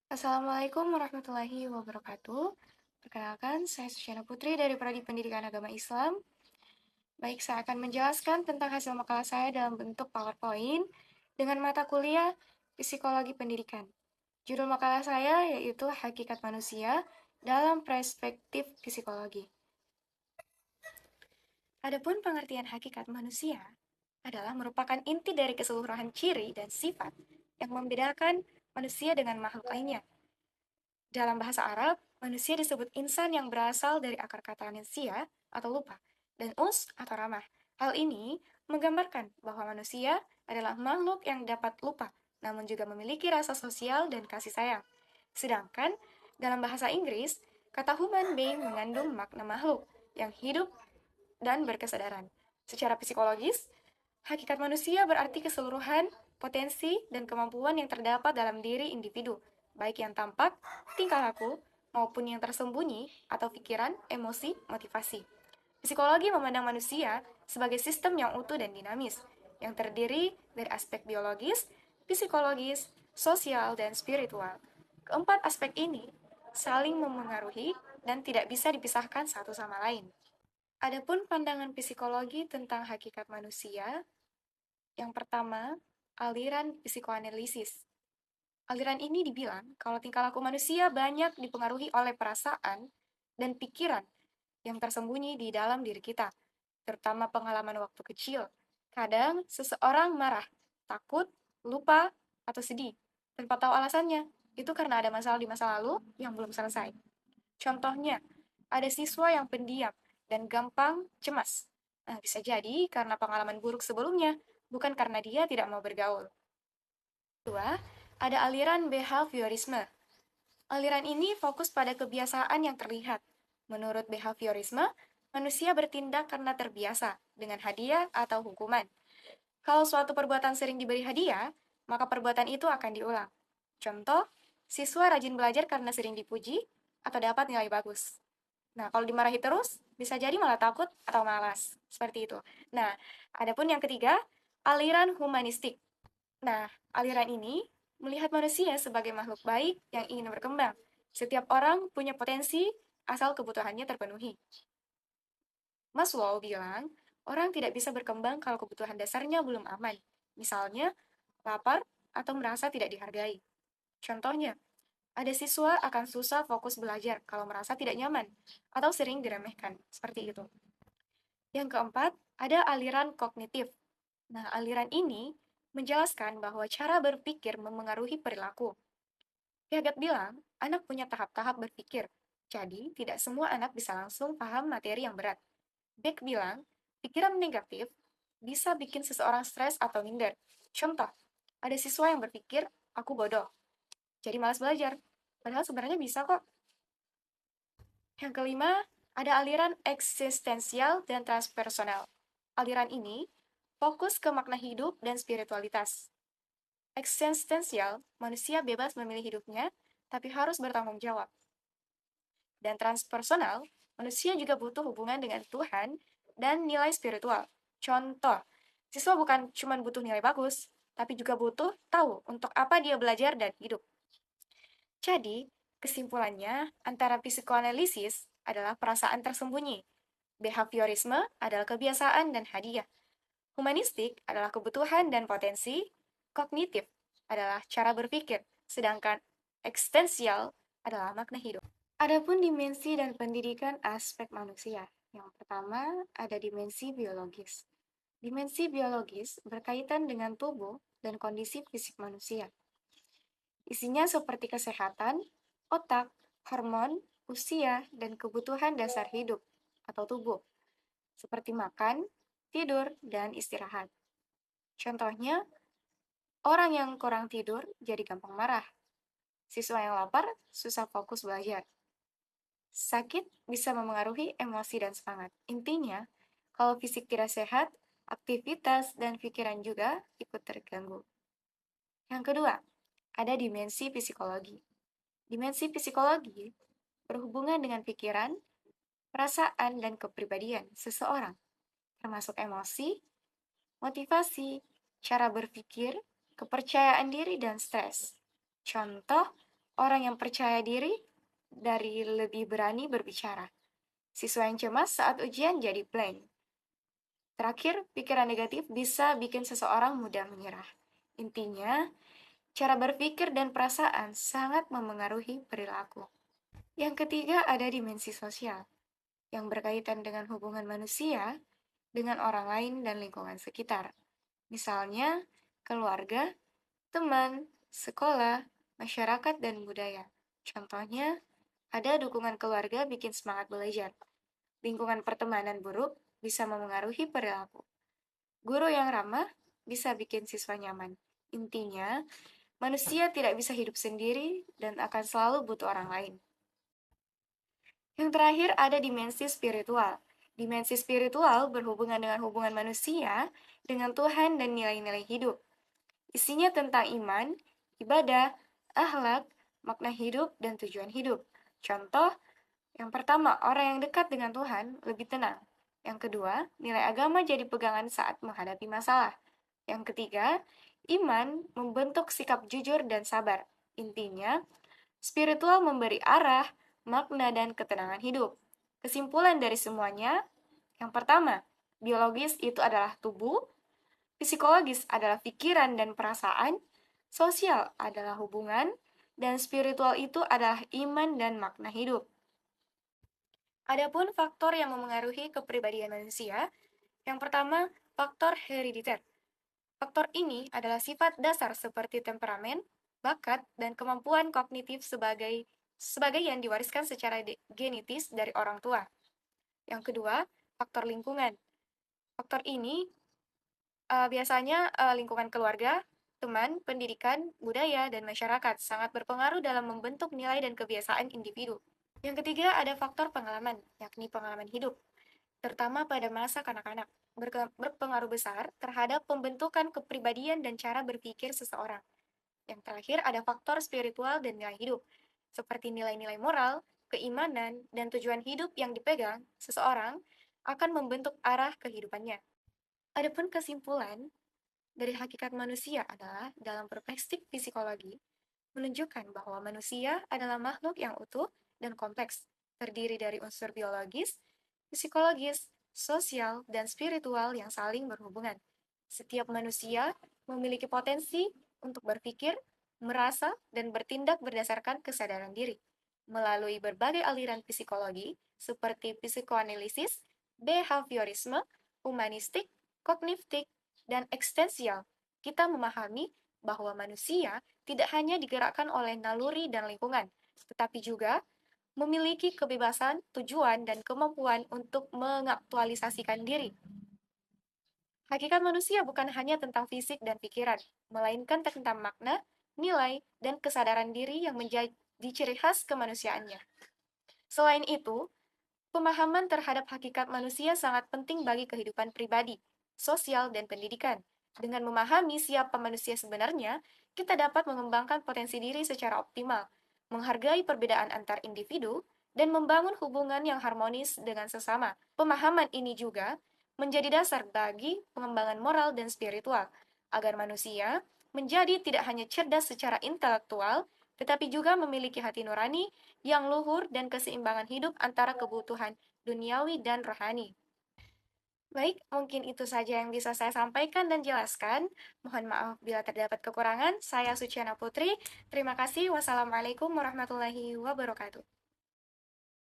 Assalamualaikum warahmatullahi wabarakatuh. Perkenalkan, saya Susyana Putri dari Prodi Pendidikan Agama Islam. Baik, saya akan menjelaskan tentang hasil makalah saya dalam bentuk PowerPoint dengan mata kuliah Psikologi Pendidikan. Judul makalah saya yaitu Hakikat Manusia dalam Perspektif Psikologi. Adapun pengertian hakikat manusia adalah merupakan inti dari keseluruhan ciri dan sifat yang membedakan manusia dengan makhluk lainnya. Dalam bahasa Arab, manusia disebut insan yang berasal dari akar kata nesia atau lupa, dan us atau ramah. Hal ini menggambarkan bahwa manusia adalah makhluk yang dapat lupa, namun juga memiliki rasa sosial dan kasih sayang. Sedangkan dalam bahasa Inggris, kata human being mengandung makna makhluk yang hidup dan berkesadaran. Secara psikologis, hakikat manusia berarti keseluruhan potensi dan kemampuan yang terdapat dalam diri individu, baik yang tampak, tingkah laku, maupun yang tersembunyi atau pikiran, emosi, motivasi. Psikologi memandang manusia sebagai sistem yang utuh dan dinamis, yang terdiri dari aspek biologis, psikologis, sosial, dan spiritual. Keempat aspek ini saling memengaruhi dan tidak bisa dipisahkan satu sama lain. Adapun pandangan psikologi tentang hakikat manusia, yang pertama, aliran psikoanalisis. Aliran ini dibilang kalau tingkah laku manusia banyak dipengaruhi oleh perasaan dan pikiran yang tersembunyi di dalam diri kita, terutama pengalaman waktu kecil. Kadang seseorang marah, takut, lupa, atau sedih tanpa tahu alasannya. Itu karena ada masalah di masa lalu yang belum selesai. Contohnya, ada siswa yang pendiam dan gampang cemas. Nah, bisa jadi karena pengalaman buruk sebelumnya, bukan karena dia tidak mau bergaul. Kedua, ada aliran behaviorisme. Aliran ini fokus pada kebiasaan yang terlihat. Menurut behaviorisme, manusia bertindak karena terbiasa dengan hadiah atau hukuman. Kalau suatu perbuatan sering diberi hadiah, maka perbuatan itu akan diulang. Contoh, siswa rajin belajar karena sering dipuji atau dapat nilai bagus. Nah, kalau dimarahi terus, bisa jadi malah takut atau malas. Seperti itu. Nah, adapun yang ketiga, aliran humanistik. Nah, aliran ini melihat manusia sebagai makhluk baik yang ingin berkembang. Setiap orang punya potensi asal kebutuhannya terpenuhi. Maslow bilang, orang tidak bisa berkembang kalau kebutuhan dasarnya belum aman. Misalnya, lapar atau merasa tidak dihargai. Contohnya, ada siswa akan susah fokus belajar kalau merasa tidak nyaman atau sering diremehkan. Seperti itu. Yang keempat, ada aliran kognitif. Nah, aliran ini menjelaskan bahwa cara berpikir memengaruhi perilaku. Piaget bilang, anak punya tahap-tahap berpikir, jadi tidak semua anak bisa langsung paham materi yang berat. Beck bilang, pikiran negatif bisa bikin seseorang stres atau minder. Contoh, ada siswa yang berpikir, aku bodoh, jadi malas belajar. Padahal sebenarnya bisa kok. Yang kelima, ada aliran eksistensial dan transpersonal. Aliran ini fokus ke makna hidup dan spiritualitas. Eksistensial, manusia bebas memilih hidupnya, tapi harus bertanggung jawab. Dan transpersonal, manusia juga butuh hubungan dengan Tuhan dan nilai spiritual. Contoh, siswa bukan cuma butuh nilai bagus, tapi juga butuh tahu untuk apa dia belajar dan hidup. Jadi, kesimpulannya, antara psikoanalisis adalah perasaan tersembunyi, behaviorisme adalah kebiasaan dan hadiah, humanistik adalah kebutuhan dan potensi, kognitif adalah cara berpikir, sedangkan eksistensial adalah makna hidup. Adapun dimensi dan pendidikan aspek manusia. Yang pertama, ada dimensi biologis. Dimensi biologis berkaitan dengan tubuh dan kondisi fisik manusia. Isinya seperti kesehatan, otak, hormon, usia, dan kebutuhan dasar hidup atau tubuh, seperti makan, tidur, dan istirahat. Contohnya, orang yang kurang tidur jadi gampang marah. Siswa yang lapar susah fokus belajar. Sakit bisa memengaruhi emosi dan semangat. Intinya, kalau fisik tidak sehat, aktivitas dan pikiran juga ikut terganggu. Yang kedua, ada dimensi psikologi. Dimensi psikologi berhubungan dengan pikiran, perasaan, dan kepribadian seseorang, termasuk emosi, motivasi, cara berpikir, kepercayaan diri, dan stres. Contoh, Orang yang percaya diri dari lebih berani berbicara. Siswa yang cemas saat ujian jadi blank. Terakhir, pikiran negatif bisa bikin seseorang mudah menyerah. Intinya, cara berpikir dan perasaan sangat memengaruhi perilaku. Yang ketiga ada dimensi sosial, yang berkaitan dengan hubungan manusia dengan orang lain dan lingkungan sekitar. Misalnya, keluarga, teman, sekolah, masyarakat, dan budaya. Contohnya, ada dukungan keluarga bikin semangat belajar. Lingkungan pertemanan buruk bisa memengaruhi perilaku. Guru yang ramah bisa bikin siswa nyaman. Intinya, manusia tidak bisa hidup sendiri dan akan selalu butuh orang lain. Yang terakhir ada dimensi spiritual. Dimensi spiritual berhubungan dengan hubungan manusia dengan Tuhan dan nilai-nilai hidup. Isinya tentang iman, ibadah, akhlak, makna hidup, dan tujuan hidup. Contoh, yang pertama, orang yang dekat dengan Tuhan lebih tenang. Yang kedua, nilai agama jadi pegangan saat menghadapi masalah. Yang ketiga, iman membentuk sikap jujur dan sabar. Intinya, spiritual memberi arah, makna, dan ketenangan hidup. Kesimpulan dari semuanya, yang pertama, biologis itu adalah tubuh, psikologis adalah pikiran dan perasaan, sosial adalah hubungan, dan spiritual itu adalah iman dan makna hidup. Adapun faktor yang memengaruhi kepribadian manusia, yang pertama, faktor herediter. Faktor ini adalah sifat dasar seperti temperamen, bakat, dan kemampuan kognitif sebagai yang diwariskan secara genetis dari orang tua. Yang kedua, faktor lingkungan. Faktor ini biasanya lingkungan keluarga, teman, pendidikan, budaya, dan masyarakat sangat berpengaruh dalam membentuk nilai dan kebiasaan individu. Yang ketiga ada faktor pengalaman, yakni pengalaman hidup, terutama pada masa kanak-kanak, berpengaruh besar terhadap pembentukan kepribadian dan cara berpikir seseorang. Yang terakhir ada faktor spiritual dan nilai hidup, seperti nilai-nilai moral, keimanan, dan tujuan hidup yang dipegang seseorang akan membentuk arah kehidupannya. Adapun kesimpulan dari hakikat manusia adalah dalam perspektif psikologi, menunjukkan bahwa manusia adalah makhluk yang utuh dan kompleks, terdiri dari unsur biologis, psikologis, sosial, dan spiritual yang saling berhubungan. Setiap manusia memiliki potensi untuk berpikir, merasa, dan bertindak berdasarkan kesadaran diri. Melalui berbagai aliran psikologi seperti psikoanalisis, behaviorisme, humanistik, kognitif, dan eksistensial, kita memahami bahwa manusia tidak hanya digerakkan oleh naluri dan lingkungan, tetapi juga memiliki kebebasan, tujuan, dan kemampuan untuk mengaktualisasikan diri. Hakikat manusia bukan hanya tentang fisik dan pikiran, melainkan tentang makna, nilai, dan kesadaran diri yang menjadi ciri khas kemanusiaannya. Selain itu, pemahaman terhadap hakikat manusia sangat penting bagi kehidupan pribadi, sosial, dan pendidikan. Dengan memahami siapa manusia sebenarnya, kita dapat mengembangkan potensi diri secara optimal, menghargai perbedaan antar individu, dan membangun hubungan yang harmonis dengan sesama. Pemahaman ini juga menjadi dasar bagi pengembangan moral dan spiritual, agar manusia menjadi tidak hanya cerdas secara intelektual, tetapi juga memiliki hati nurani yang luhur dan keseimbangan hidup antara kebutuhan duniawi dan rohani. Baik, mungkin itu saja yang bisa saya sampaikan dan jelaskan. Mohon maaf bila terdapat kekurangan. Saya Suciana Putri. Terima kasih. Wassalamualaikum warahmatullahi wabarakatuh.